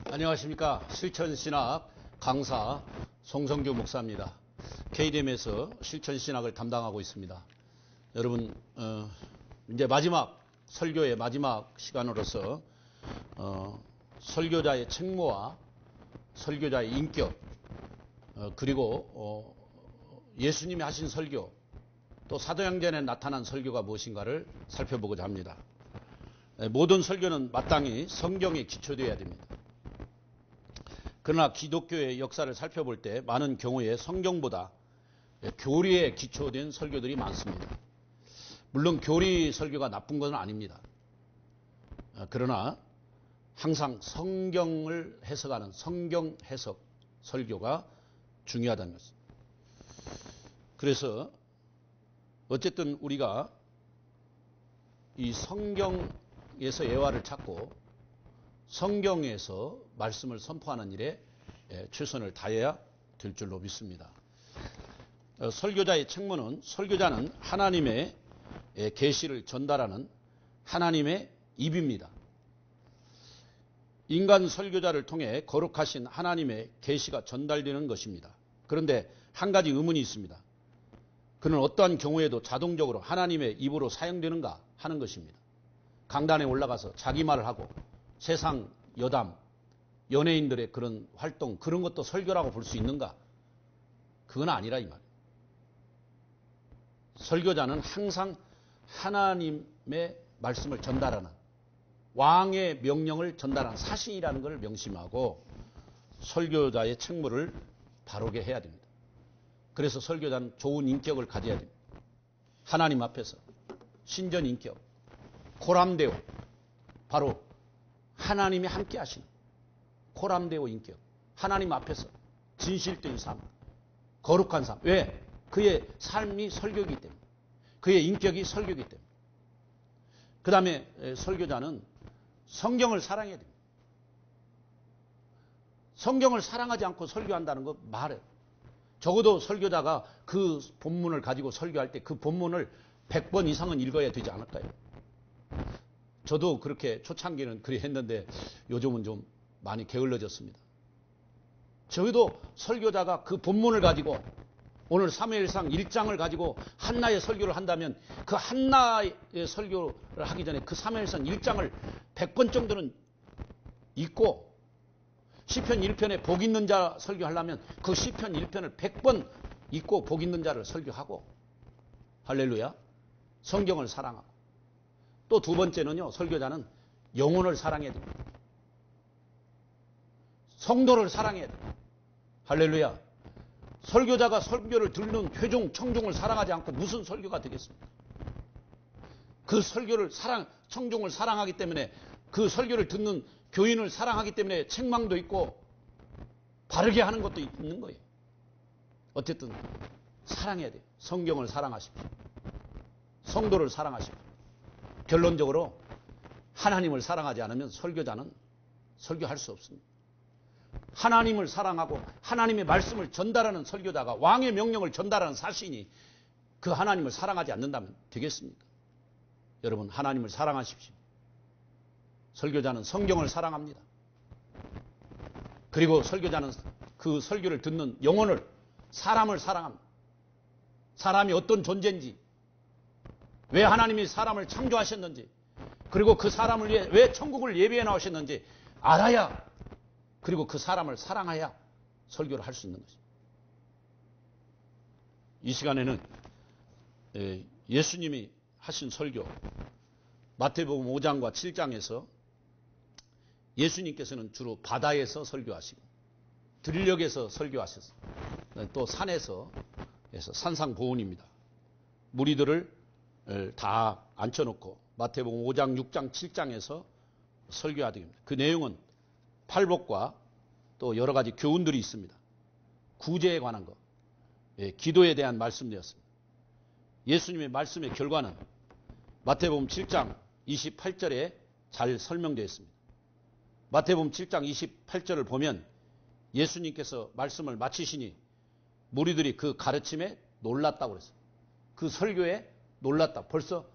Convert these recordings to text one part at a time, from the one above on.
안녕하십니까. 실천신학 강사 송성규 목사입니다. KDM에서 실천신학을 담당하고 있습니다. 여러분 이제 마지막 설교의 마지막 시간으로서 설교자의 책무와 설교자의 인격 그리고 예수님이 하신 설교 또 사도행전에 나타난 설교가 무엇인가를 살펴보고자 합니다. 모든 설교는 마땅히 성경에 기초되어야 됩니다. 그러나 기독교의 역사를 살펴볼 때 많은 경우에 성경보다 교리에 기초된 설교들이 많습니다. 물론 교리 설교가 나쁜 것은 아닙니다. 그러나 항상 성경을 해석하는 성경 해석 설교가 중요하다는 것입니다. 그래서 어쨌든 우리가 이 성경에서 예화를 찾고 성경에서 말씀을 선포하는 일에 최선을 다해야 될 줄로 믿습니다. 설교자의 책무는 설교자는 하나님의 계시를 전달하는 하나님의 입입니다. 인간 설교자를 통해 거룩하신 하나님의 계시가 전달되는 것입니다. 그런데 한 가지 의문이 있습니다. 그는 어떠한 경우에도 자동적으로 하나님의 입으로 사용되는가 하는 것입니다. 강단에 올라가서 자기 말을 하고 세상 여담, 연예인들의 그런 활동, 그런 것도 설교라고 볼 수 있는가? 그건 아니라 이 말이에요. 설교자는 항상 하나님의 말씀을 전달하는 왕의 명령을 전달하는 사신이라는 것을 명심하고 설교자의 책무를 바르게 해야 됩니다. 그래서 설교자는 좋은 인격을 가져야 됩니다. 하나님 앞에서 신전 인격, 코람데오, 바로 하나님이 함께 하시는 코람데오 인격, 하나님 앞에서 진실된 삶, 거룩한 삶. 왜? 그의 삶이 설교이기 때문에, 그의 인격이 설교이기 때문에. 그 다음에 설교자는 성경을 사랑해야 됩니다. 성경을 사랑하지 않고 설교한다는 거 말해요. 적어도 설교자가 그 본문을 가지고 설교할 때 그 본문을 100번 이상은 읽어야 되지 않을까요? 저도 그렇게 초창기는 그리 했는데 요즘은 좀 많이 게을러졌습니다. 저희도 설교자가 그 본문을 가지고 오늘 사무엘상 1장을 가지고 한나의 설교를 한다면 그 한나의 설교를 하기 전에 그 사무엘상 1장을 100번 정도는 읽고 시편 1편에 복 있는 자 설교하려면 그 시편 1편을 100번 읽고 복 있는 자를 설교하고 할렐루야. 성경을 사랑하고 또 두 번째는요. 설교자는 영혼을 사랑해야 됩니다. 성도를 사랑해야 됩니다. 할렐루야. 설교자가 설교를 듣는 회중, 청중을 사랑하지 않고 무슨 설교가 되겠습니까? 그 설교를 청중을 사랑하기 때문에 그 설교를 듣는 교인을 사랑하기 때문에 책망도 있고 바르게 하는 것도 있는 거예요. 어쨌든 사랑해야 돼요. 성경을 사랑하십시오. 성도를 사랑하십시오. 결론적으로 하나님을 사랑하지 않으면 설교자는 설교할 수 없습니다. 하나님을 사랑하고 하나님의 말씀을 전달하는 설교자가 왕의 명령을 전달하는 사신이 그 하나님을 사랑하지 않는다면 되겠습니까? 여러분 하나님을 사랑하십시오. 설교자는 성경을 사랑합니다. 그리고 설교자는 그 설교를 듣는 영혼을 사람을 사랑합니다. 사람이 어떤 존재인지 왜 하나님이 사람을 창조하셨는지 그리고 그 사람을 위해 왜 천국을 예비해 나오셨는지 알아야 그리고 그 사람을 사랑해야 설교를 할 수 있는 것입니다. 이 시간에는 예수님이 하신 설교 마태복음 5장과 7장에서 예수님께서는 주로 바다에서 설교하시고 들녘에서 설교하셨어요. 또 산에서 산상보훈입니다. 무리들을 다 앉혀놓고 마태복음 5장, 6장, 7장에서 설교하게 됩니다. 그 내용은 팔복과 또 여러 가지 교훈들이 있습니다. 구제에 관한 것, 기도에 대한 말씀이었습니다. 예수님의 말씀의 결과는 마태복음 7장 28절에 잘 설명되어 있습니다. 마태복음 7장 28절을 보면 예수님께서 말씀을 마치시니 무리들이 그 가르침에 놀랐다고 그랬어요. 그 설교에 놀랐다. 벌써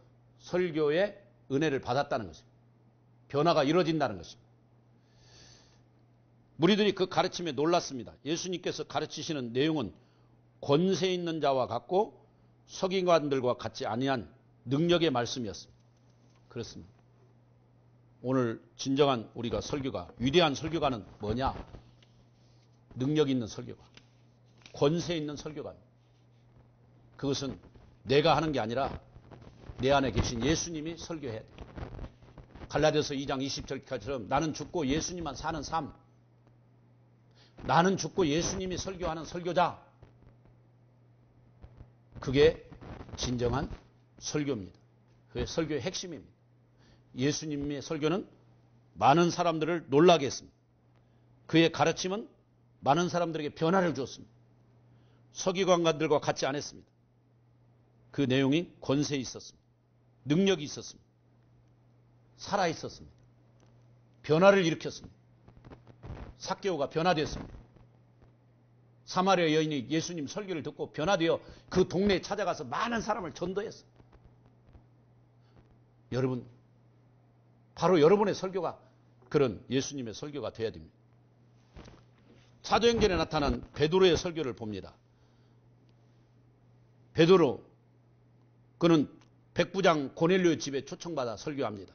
설교의 은혜를 받았다는 것입니다. 변화가 이루어진다는 것입니다. 무리들이 그 가르침에 놀랐습니다. 예수님께서 가르치시는 내용은 권세 있는 자와 같고 서기관들과 같지 아니한 능력의 말씀이었습니다. 그렇습니다. 오늘 진정한 우리가 설교가, 위대한 설교가는 뭐냐? 능력 있는 설교가, 권세 있는 설교가입니다. 그것은 내가 하는 게 아니라 내 안에 계신 예수님이 설교해야 돼. 갈라디아서 2장 20절까지처럼 나는 죽고 예수님만 사는 삶, 나는 죽고 예수님이 설교하는 설교자, 그게 진정한 설교입니다. 그게 설교의 핵심입니다. 예수님의 설교는 많은 사람들을 놀라게 했습니다. 그의 가르침은 많은 사람들에게 변화를 주었습니다. 서기관들과 같지 않았습니다. 그 내용이 권세 있었습니다. 능력이 있었습니다. 살아 있었습니다. 변화를 일으켰습니다. 삭개오가 변화되었습니다. 사마리아 여인이 예수님 설교를 듣고 변화되어 그 동네에 찾아가서 많은 사람을 전도했어요. 여러분, 바로 여러분의 설교가 그런 예수님의 설교가 되어야 됩니다. 사도행전에 나타난 베드로의 설교를 봅니다. 베드로, 그는 백부장 고넬료의 집에 초청받아 설교합니다.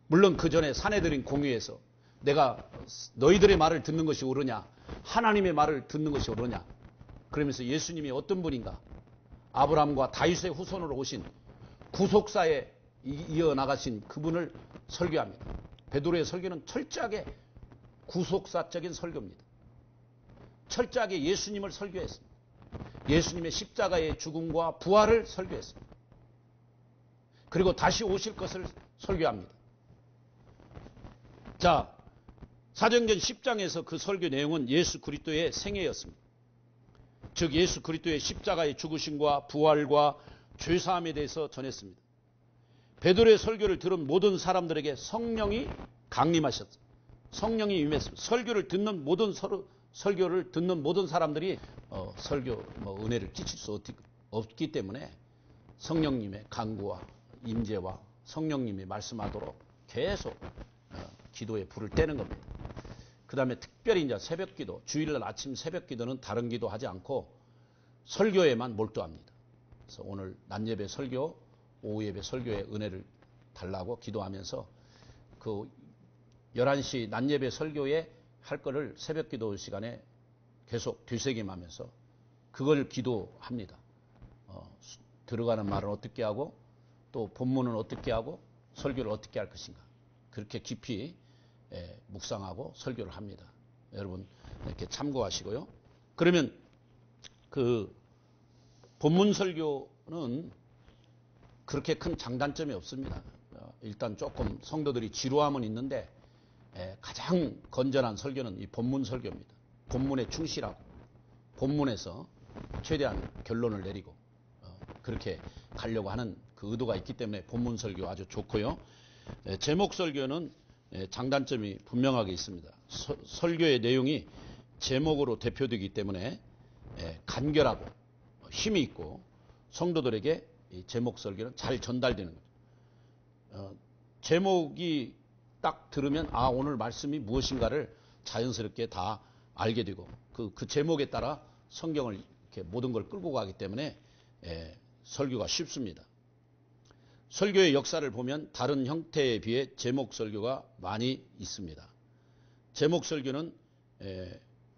물론 그 전에 사내들인 공회에서 내가 너희들의 말을 듣는 것이 옳으냐, 하나님의 말을 듣는 것이 옳으냐, 그러면서 예수님이 어떤 분인가, 아브라함과 다윗의 후손으로 오신 구속사에 이어나가신 그분을 설교합니다. 베드로의 설교는 철저하게 구속사적인 설교입니다. 철저하게 예수님을 설교했습니다. 예수님의 십자가의 죽음과 부활을 설교했습니다. 그리고 다시 오실 것을 설교합니다. 자, 사도행전 10장에서 그 설교 내용은 예수 그리스도의 생애였습니다. 즉 예수 그리스도의 십자가의 죽으심과 부활과 죄사함에 대해서 전했습니다. 베드로의 설교를 들은 모든 사람들에게 성령이 강림하셨습니다. 성령이 임했습니다. 설교를 듣는 모든 사람들이 설교 은혜를 끼칠 수 없기 때문에 성령님의 강구와 임재와 성령님이 말씀하도록 계속 기도에 불을 떼는 겁니다. 그 다음에 특별히 이제 새벽기도, 주일날 아침 새벽기도는 다른 기도하지 않고 설교에만 몰두합니다. 그래서 오늘 낮예배 설교, 오후 예배 설교의 은혜를 달라고 기도하면서 그 11시 낮예배 설교에 할 거를 새벽기도 시간에 계속 되새김하면서 그걸 기도합니다. 들어가는 말은 어떻게 하고 또 본문은 어떻게 하고 설교를 어떻게 할 것인가, 그렇게 깊이 묵상하고 설교를 합니다. 여러분 이렇게 참고하시고요. 그러면 그 본문 설교는 그렇게 큰 장단점이 없습니다. 일단 조금 성도들이 지루함은 있는데 가장 건전한 설교는 이 본문 설교입니다. 본문에 충실하고 본문에서 최대한 결론을 내리고 그렇게 가려고 하는 그 의도가 있기 때문에 본문 설교 아주 좋고요. 제목 설교는 장단점이 분명하게 있습니다. 설교의 내용이 제목으로 대표되기 때문에 간결하고 힘이 있고 성도들에게 이 제목 설교는 잘 전달되는 거죠. 제목이 딱 들으면 오늘 말씀이 무엇인가를 자연스럽게 다 알게 되고 그 제목에 따라 성경을 이렇게 모든 걸 끌고 가기 때문에 설교가 쉽습니다. 설교의 역사를 보면 다른 형태에 비해 제목 설교가 많이 있습니다. 제목 설교는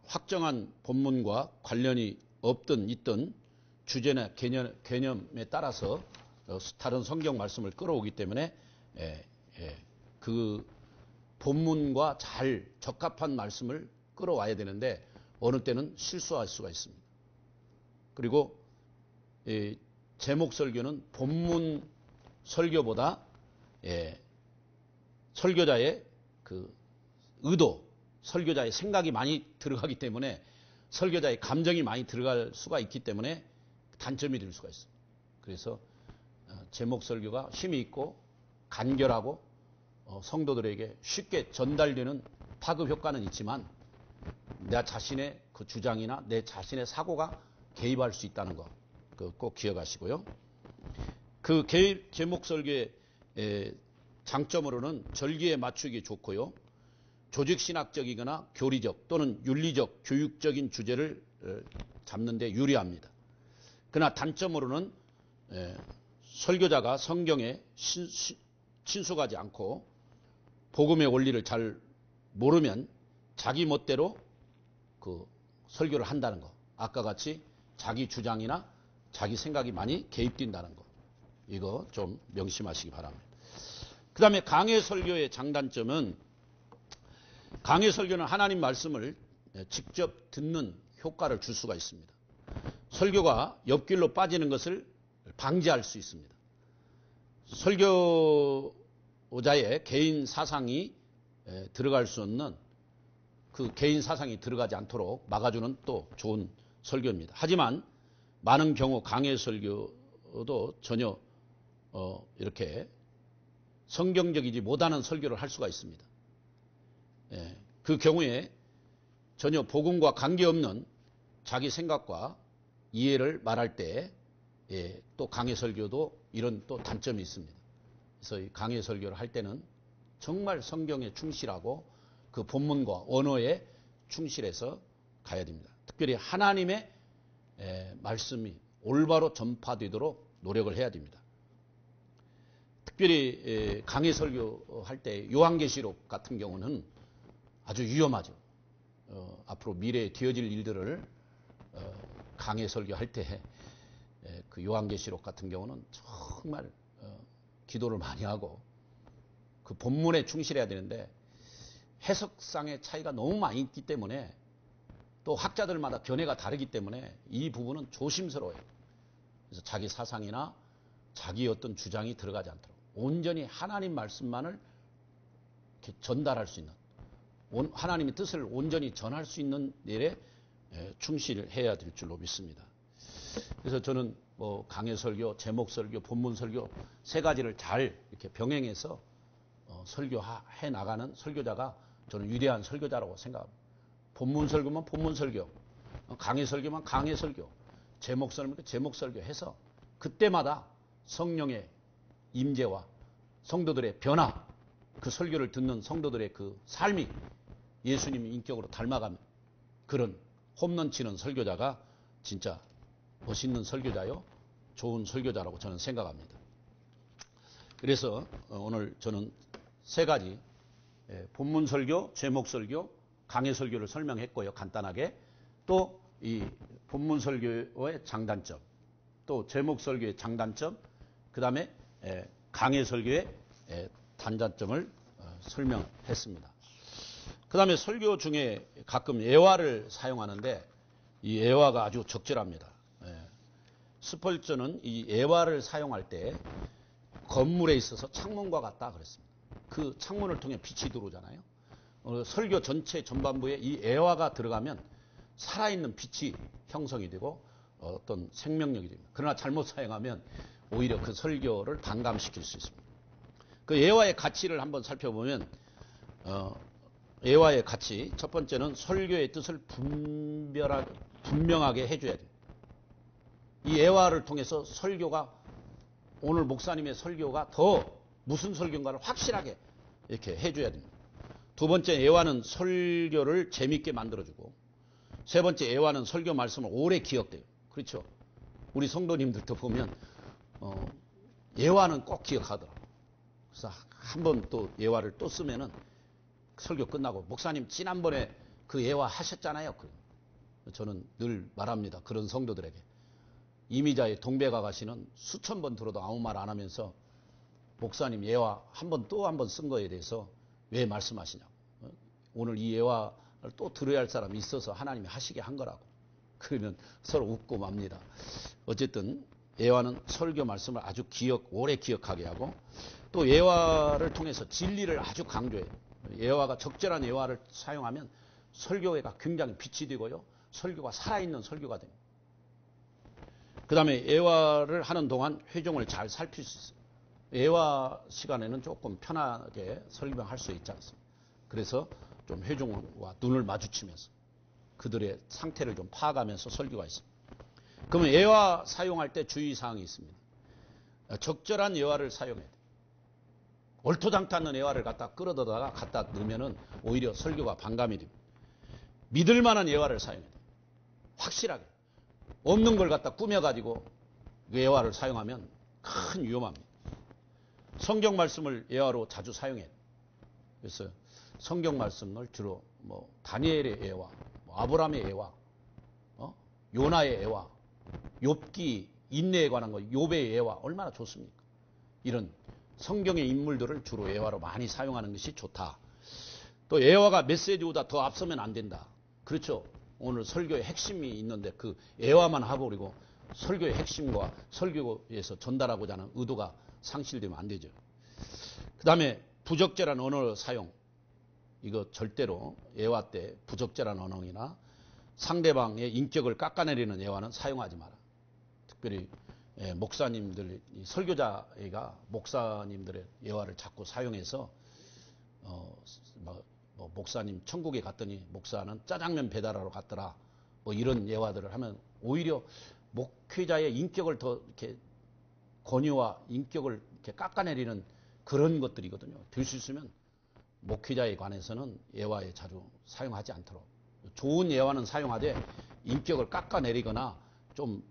확정한 본문과 관련이 없든 있든 주제나 개념에 따라서 다른 성경 말씀을 끌어오기 때문에 그 본문과 잘 적합한 말씀을 끌어와야 되는데 어느 때는 실수할 수가 있습니다. 그리고 제목 설교는 본문 설교보다 설교자의 그 의도, 설교자의 생각이 많이 들어가기 때문에 설교자의 감정이 많이 들어갈 수가 있기 때문에 단점이 될 수가 있습니다. 그래서 제목 설교가 힘이 있고 간결하고 성도들에게 쉽게 전달되는 파급 효과는 있지만 내 자신의 그 주장이나 내 자신의 사고가 개입할 수 있다는 거 꼭 기억하시고요. 그 제목 설교의 장점으로는 절기에 맞추기 좋고요. 조직신학적이거나 교리적 또는 윤리적 교육적인 주제를 잡는 데 유리합니다. 그러나 단점으로는 설교자가 성경에 친숙하지 않고 복음의 원리를 잘 모르면 자기 멋대로 그 설교를 한다는 거. 아까 같이 자기 주장이나 자기 생각이 많이 개입된다는 거. 이거 좀 명심하시기 바랍니다. 그 다음에 강해 설교의 장단점은 강해 설교는 하나님 말씀을 직접 듣는 효과를 줄 수가 있습니다. 설교가 옆길로 빠지는 것을 방지할 수 있습니다. 설교자의 개인 사상이 들어갈 수 없는 그 개인 사상이 들어가지 않도록 막아주는 또 좋은 설교입니다. 하지만 많은 경우 강해 설교도 전혀 이렇게 성경적이지 못하는 설교를 할 수가 있습니다. 그 경우에 전혀 복음과 관계없는 자기 생각과 이해를 말할 때 또 강해 설교도 이런 또 단점이 있습니다. 그래서 이 강해 설교를 할 때는 정말 성경에 충실하고 그 본문과 언어에 충실해서 가야 됩니다. 특별히 하나님의 말씀이 올바로 전파되도록 노력을 해야 됩니다. 특별히 강해 설교할 때 요한계시록 같은 경우는 아주 위험하죠. 앞으로 미래에 되어질 일들을 강해 설교할 때 그 요한계시록 같은 경우는 정말 기도를 많이 하고 그 본문에 충실해야 되는데 해석상의 차이가 너무 많이 있기 때문에 또 학자들마다 견해가 다르기 때문에 이 부분은 조심스러워요. 그래서 자기 사상이나 자기 어떤 주장이 들어가지 않도록 온전히 하나님 말씀만을 이렇게 전달할 수 있는 하나님의 뜻을 온전히 전할 수 있는 일에 충실해야 될 줄로 믿습니다. 그래서 저는 뭐 강해 설교, 제목 설교, 본문 설교 세 가지를 잘 이렇게 병행해서 설교해 나가는 설교자가 저는 위대한 설교자라고 생각합니다. 본문 설교면 본문 설교, 강해 설교면 강해 설교, 제목 설교면 제목 설교 해서 그때마다 성령의 임재와 성도들의 변화, 그 설교를 듣는 성도들의 그 삶이 예수님 인격으로 닮아가는 그런 홈런 치는 설교자가 진짜 멋있는 설교자요, 좋은 설교자라고 저는 생각합니다. 그래서 오늘 저는 세 가지 본문 설교, 제목 설교, 강해 설교를 설명했고요. 간단하게 또 이 본문 설교의 장단점, 또 제목 설교의 장단점, 그 다음에 강해 설교의 단단점을 설명했습니다. 그 다음에 설교 중에 가끔 예화를 사용하는데 이 예화가 아주 적절합니다. 스펄전은 이 예화를 사용할 때 건물에 있어서 창문과 같다 그랬습니다. 그 창문을 통해 빛이 들어오잖아요. 설교 전체 전반부에 이 예화가 들어가면 살아있는 빛이 형성이 되고 어떤 생명력이 됩니다. 그러나 잘못 사용하면 오히려 그 설교를 반감시킬 수 있습니다. 그 예화의 가치를 한번 살펴보면 예화의 가치, 첫 번째는 설교의 뜻을 분명하게 해줘야 돼요. 이 예화를 통해서 설교가 오늘 목사님의 설교가 더 무슨 설교인가를 확실하게 이렇게 해줘야 됩니다. 두 번째, 예화는 설교를 재밌게 만들어주고, 세 번째, 예화는 설교 말씀을 오래 기억돼요. 그렇죠? 우리 성도님들도 보면 예화는 꼭 기억하더라고요. 그래서 한번 또 예화를 또 쓰면은 설교 끝나고 목사님 지난번에 그 예화 하셨잖아요. 저는 늘 말합니다. 그런 성도들에게. 이미자의 동백아 가시는 수천 번 들어도 아무 말 안 하면서 목사님 예화 한 번 또 한 번 쓴 거에 대해서 왜 말씀하시냐고. 오늘 이 예화를 또 들어야 할 사람이 있어서 하나님이 하시게 한 거라고. 그러면 서로 웃고 맙니다. 어쨌든 예화는 설교 말씀을 아주 오래 기억하게 하고, 또 예화를 통해서 진리를 아주 강조해요. 예화가 적절한 예화를 사용하면 설교가 굉장히 빛이 되고요. 설교가 살아있는 설교가 됩니다. 그 다음에 예화를 하는 동안 회중을 잘 살필 수 있어요. 예화 시간에는 조금 편하게 설명할 수 있지 않습니까? 그래서 좀 회중과 눈을 마주치면서 그들의 상태를 좀 파악하면서 설교가 있습니다. 그러면 예화 사용할 때 주의사항이 있습니다. 적절한 예화를 사용해야 돼요. 옳토당토 않는 예화를 갖다 끌어다가 갖다 넣으면은 오히려 설교가 반감이 됩니다. 믿을 만한 예화를 사용해야 돼요. 확실하게. 없는 걸 갖다 꾸며가지고 그 예화를 사용하면 큰 위험합니다. 성경 말씀을 예화로 자주 사용해요. 그래서 성경 말씀을 주로 다니엘의 예화, 아브라함의 예화, 요나의 예화, 욥기 인내에 관한 거, 욥의 예화 얼마나 좋습니까? 이런 성경의 인물들을 주로 예화로 많이 사용하는 것이 좋다. 또 예화가 메시지보다 더 앞서면 안 된다. 그렇죠. 오늘 설교의 핵심이 있는데 그 예화만 하고 그리고 설교의 핵심과 설교에서 전달하고자 하는 의도가 상실되면 안 되죠. 그 다음에 부적절한 언어 사용. 이거 절대로 예화 때 부적절한 언어나 상대방의 인격을 깎아내리는 예화는 사용하지 마라. 특별히 목사님들, 설교자가 목사님들의 예화를 자꾸 사용해서 목사님 천국에 갔더니 목사는 짜장면 배달하러 갔더라. 이런 예화들을 하면 오히려 목회자의 인격을 더 이렇게 권유와 인격을 이렇게 깎아내리는 그런 것들이거든요. 될 수 있으면 목회자에 관해서는 예화에 자주 사용하지 않도록. 좋은 예화는 사용하되 인격을 깎아내리거나 좀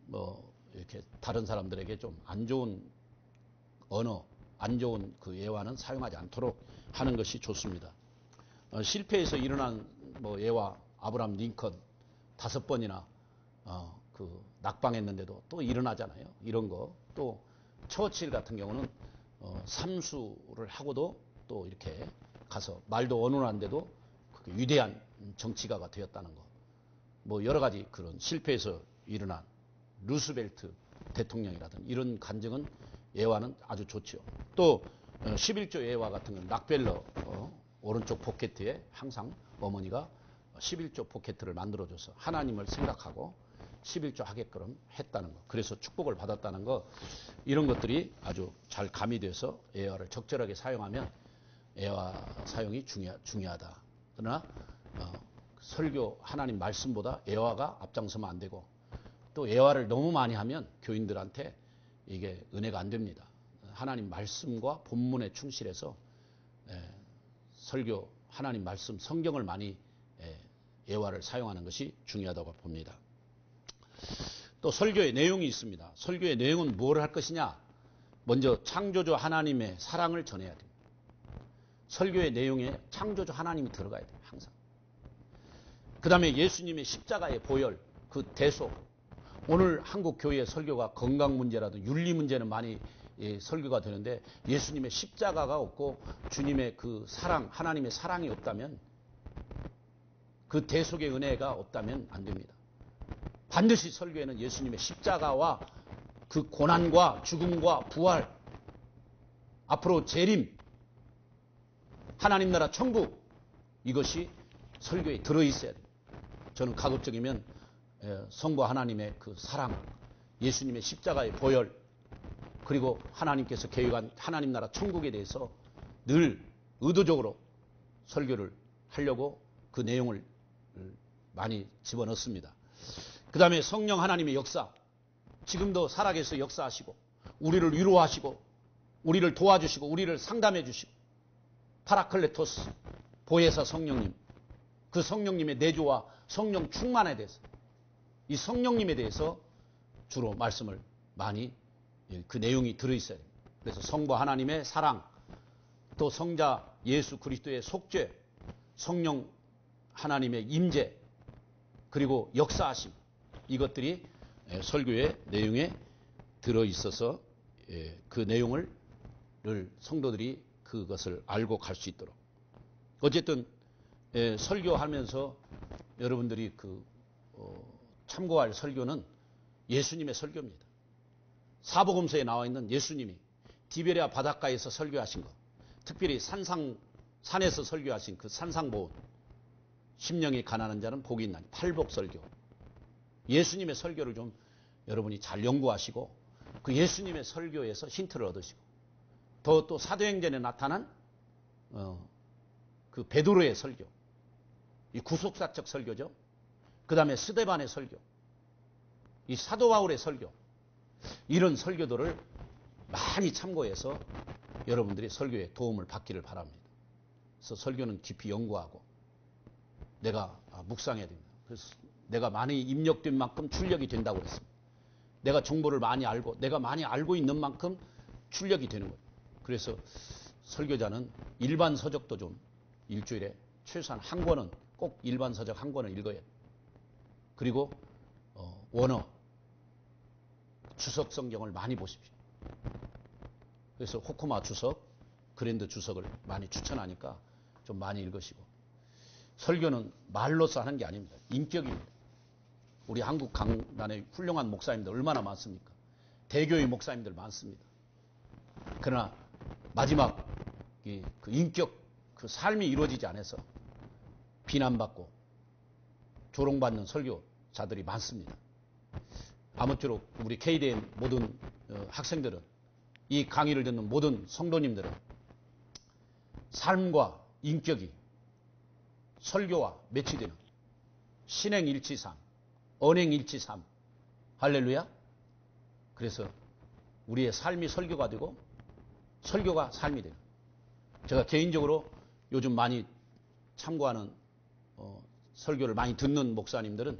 이렇게 다른 사람들에게 좀 안 좋은 언어, 안 좋은 그 예화는 사용하지 않도록 하는 것이 좋습니다. 실패해서 일어난 예화, 아브라함 링컨 5번이나 그 낙방했는데도 또 일어나잖아요. 이런 거. 또 처칠 같은 경우는 삼수를 하고도 또 이렇게 가서 말도 어눌한데도 위대한 정치가가 되었다는 거. 여러 가지 그런 실패해서 일어난 루스벨트 대통령이라든 이런 간증은 예화는 아주 좋죠. 또 11조 예화 같은 건 락벨러 오른쪽 포켓에 항상 어머니가 11조 포켓을 만들어줘서 하나님을 생각하고 11조 하게끔 했다는 거. 그래서 축복을 받았다는 거. 이런 것들이 아주 잘 가미돼서 예화를 적절하게 사용하면 예화 사용이 중요하다. 그러나 설교 하나님 말씀보다 예화가 앞장서면 안 되고 또 예화를 너무 많이 하면 교인들한테 이게 은혜가 안 됩니다. 하나님 말씀과 본문에 충실해서 설교 하나님 말씀 성경을 많이 예화를 사용하는 것이 중요하다고 봅니다. 또 설교의 내용이 있습니다. 설교의 내용은 뭘 할 것이냐? 먼저 창조주 하나님의 사랑을 전해야 됩니다. 설교의 내용에 창조주 하나님이 들어가야 돼요. 항상. 그 다음에 예수님의 십자가의 보혈, 그 대속. 오늘 한국 교회의 설교가 건강 문제라도 윤리 문제는 많이 설교가 되는데 예수님의 십자가가 없고 주님의 그 사랑, 하나님의 사랑이 없다면 그 대속의 은혜가 없다면 안 됩니다. 반드시 설교에는 예수님의 십자가와 그 고난과 죽음과 부활, 앞으로 재림, 하나님 나라 천국, 이것이 설교에 들어있어야 됩니다. 저는 가급적이면 성부 하나님의 그 사랑, 예수님의 십자가의 보혈, 그리고 하나님께서 계획한 하나님 나라 천국에 대해서 늘 의도적으로 설교를 하려고 그 내용을 많이 집어넣습니다. 그 다음에 성령 하나님의 역사, 지금도 살아계셔 역사하시고 우리를 위로하시고 우리를 도와주시고 우리를 상담해 주시고 파라클레토스, 보혜사 성령님, 그 성령님의 내조와 성령 충만에 대해서 이 성령님에 대해서 주로 말씀을 많이 그 내용이 들어있어야 됩니다. 그래서 성부 하나님의 사랑, 또 성자 예수 그리스도의 속죄, 성령 하나님의 임재, 그리고 역사하심, 이것들이 설교의 내용에 들어있어서 그 내용을 성도들이 그것을 알고 갈 수 있도록. 어쨌든 설교하면서 여러분들이 참고할 설교는 예수님의 설교입니다. 사복음서에 나와 있는 예수님이 디베랴 바닷가에서 설교하신 것, 특별히 산에서 설교하신 그 산상보훈, 심령이 가난한 자는 복이 있나니, 팔복설교, 예수님의 설교를 좀 여러분이 잘 연구하시고 그 예수님의 설교에서 힌트를 얻으시고 또 사도행전에 나타난 그 베드로의 설교, 이 구속사적 설교죠. 그 다음에 스데반의 설교, 이 사도 바울의 설교, 이런 설교들을 많이 참고해서 여러분들이 설교에 도움을 받기를 바랍니다. 그래서 설교는 깊이 연구하고 내가 묵상해야 됩니다. 그래서 내가 많이 입력된 만큼 출력이 된다고 그랬습니다. 내가 정보를 많이 알고 내가 많이 알고 있는 만큼 출력이 되는 거예요. 그래서 설교자는 일반 서적도 좀 일주일에 최소한 한 권은 꼭 일반 서적 한 권을 읽어야 돼요. 그리고 원어 주석 성경을 많이 보십시오. 그래서 호쿠마 주석, 그랜드 주석을 많이 추천하니까 좀 많이 읽으시고. 설교는 말로써 하는 게 아닙니다. 인격입니다. 우리 한국 강단에 훌륭한 목사님들 얼마나 많습니까? 대교의 목사님들 많습니다. 그러나 마지막 그 인격, 그 삶이 이루어지지 않아서 비난받고 조롱받는 설교자들이 많습니다. 아무쪼록 우리 KDM 모든 학생들은, 이 강의를 듣는 모든 성도님들은 삶과 인격이 설교와 매치되는 신행일치삼, 언행일치삼, 할렐루야. 그래서 우리의 삶이 설교가 되고 설교가 삶이 되는. 제가 개인적으로 요즘 많이 참고하는 설교를 많이 듣는 목사님들은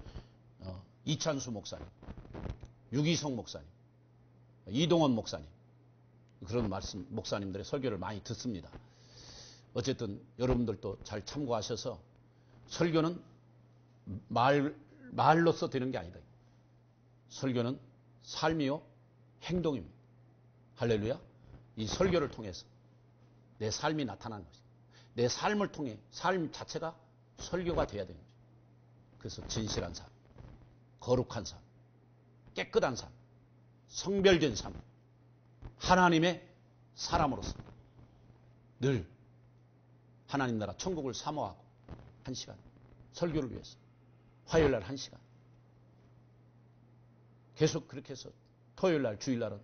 이찬수 목사님, 유기성 목사님, 이동원 목사님, 그런 말씀 목사님들의 설교를 많이 듣습니다. 어쨌든 여러분들도 잘 참고하셔서 설교는 말로써 되는 게 아니다. 설교는 삶이요 행동입니다. 할렐루야. 이 설교를 통해서 내 삶이 나타나는 것입니다. 내 삶을 통해 삶 자체가 설교가 되어야 되는 거죠. 그래서 진실한 삶, 거룩한 삶, 깨끗한 삶, 성별된 삶, 하나님의 사람으로서 늘 하나님 나라 천국을 사모하고 1시간 설교를 위해서 화요일날 1시간 계속 그렇게 해서 토요일날 주일날은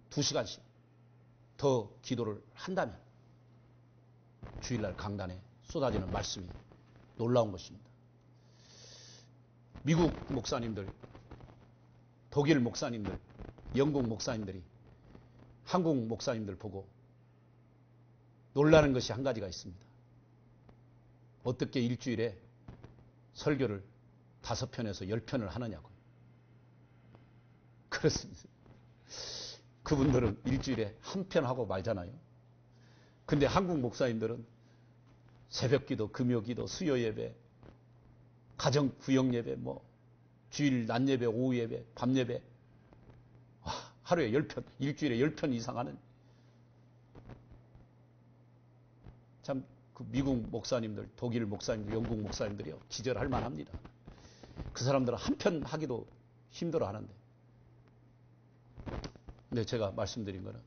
2시간씩 더 기도를 한다면 주일날 강단에 쏟아지는 말씀이 놀라운 것입니다. 미국 목사님들, 독일 목사님들, 영국 목사님들이 한국 목사님들 보고 놀라는 것이 한 가지가 있습니다. 어떻게 일주일에 설교를 5편에서 10편을 하느냐고요. 그렇습니다. 그분들은 일주일에 한 편 하고 말잖아요. 근데 한국 목사님들은 새벽기도, 금요기도, 수요예배, 가정 구역예배, 주일 낮예배, 오후예배, 밤예배, 하루에 10편, 일주일에 10편 이상 하는. 참, 그 미국 목사님들, 독일 목사님들, 영국 목사님들이요, 기절할 만합니다. 그 사람들은 한 편 하기도 힘들어 하는데. 근데 제가 말씀드린 거는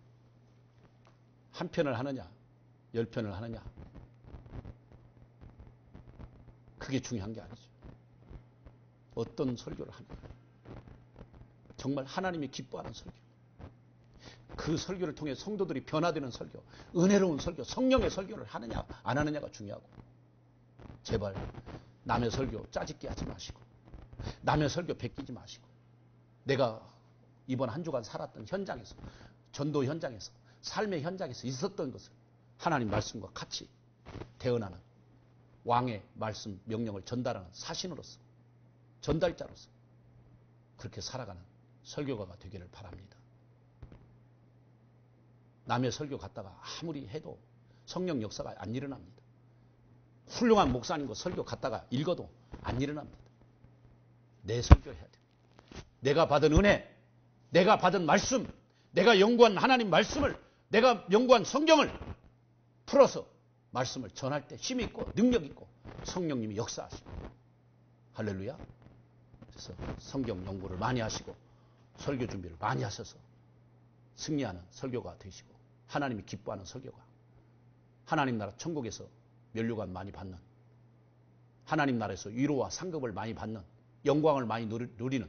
한 편을 하느냐, 10편을 하느냐, 그게 중요한 게 아니죠. 어떤 설교를 하느냐. 정말 하나님이 기뻐하는 설교. 그 설교를 통해 성도들이 변화되는 설교, 은혜로운 설교, 성령의 설교를 하느냐 안 하느냐가 중요하고. 제발 남의 설교 짜집기 하지 마시고 남의 설교 베끼지 마시고 내가 이번 한 주간 살았던 현장에서, 전도 현장에서, 삶의 현장에서 있었던 것을 하나님 말씀과 같이 대언하는 왕의 말씀, 명령을 전달하는 사신으로서, 전달자로서 그렇게 살아가는 설교가가 되기를 바랍니다. 남의 설교 갖다가 아무리 해도 성령 역사가 안 일어납니다. 훌륭한 목사님과 설교 갖다가 읽어도 안 일어납니다. 내 설교를 해야 돼요. 내가 받은 은혜, 내가 받은 말씀, 내가 연구한 하나님 말씀을, 내가 연구한 성경을 풀어서 말씀을 전할 때 힘이 있고 능력 있고 성령님이 역사하시고. 할렐루야. 그래서 성경 연구를 많이 하시고 설교 준비를 많이 하셔서 승리하는 설교가 되시고 하나님이 기뻐하는 설교가, 하나님 나라 천국에서 면류관 많이 받는, 하나님 나라에서 위로와 상급을 많이 받는, 영광을 많이 누리는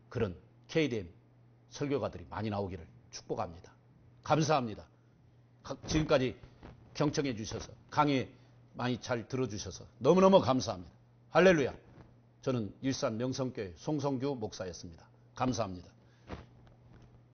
그런 KDM 설교가들이 많이 나오기를 축복합니다. 감사합니다. 지금까지 경청해 주셔서, 강의 많이 잘 들어주셔서 너무너무 감사합니다. 할렐루야. 저는 일산 명성교회 송성규 목사였습니다. 감사합니다.